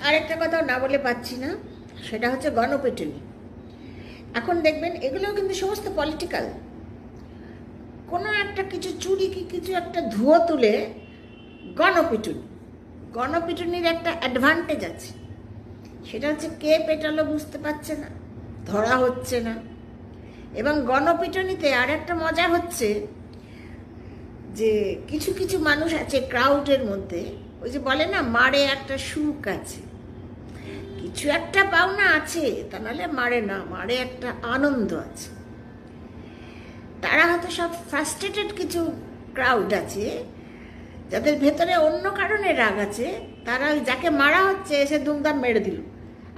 আরেকটা কথা না বলে পাচ্ছি না, সেটা হচ্ছে গণপিটুনি। এখন দেখবেন এগুলোও কিন্তু সমস্ত পলিটিক্যাল। কোনো একটা কিছু চুরি কি কিছু একটা ধুয়ো তুলে গণপিটুনি। গণপিটুনির একটা অ্যাডভান্টেজ আছে, সেটা হচ্ছে কে পেটালো বুঝতে পারছে না, ধরা হচ্ছে না। এবং গণপিটুনিতে আর একটা মজা হচ্ছে যে কিছু কিছু মানুষ আছে ক্রাউডের মধ্যে, ওই যে বলে না মারে একটা সুখ আছে, কিছু একটা পাওনা আছে, তা নাহলে মারে না, মারে একটা আনন্দ আছে। তারা হয়তো সব ফ্রাস্ট্রেটেড কিছু ক্রাউড আছে, যাদের ভেতরে অন্য কারণে রাগ আছে, তারা ওই যাকে মারা হচ্ছে এসে দুমদাম মেরে দিল।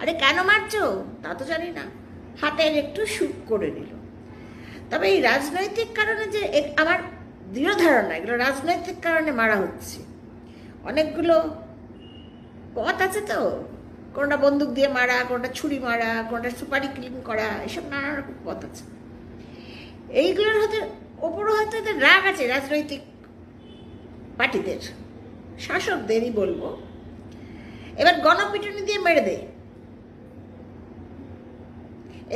আরে কেন মারছো তা তো জানি না, হাতের একটু সুখ করে নিল। তবে এই রাজনৈতিক কারণে যে আমার দৃঢ় ধারণা এগুলো রাজনৈতিক কারণে মারা হচ্ছে। অনেকগুলো পথ আছে তো, কোনটা বন্দুক দিয়ে মারা, কোনটা ছুরি মারা, কোনটা সুপারি ক্লিন করা, এসব নানা রকম পথ আছে। এইগুলোর হয়তো ওপরও হয়তো এদের রাগ আছে রাজনৈতিক পার্টিদের, শাসকদেরই বলবো। এবার গণপিটুনি দিয়ে মেরে দেয়।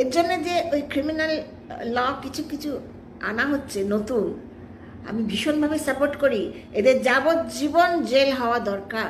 এর জন্য যে ওই ক্রিমিনাল ল কিছু কিছু আনা হচ্ছে নতুন, আমি ভীষণভাবে সাপোর্ট করি। এদের যাবজ্জীবন জেল হওয়া দরকার।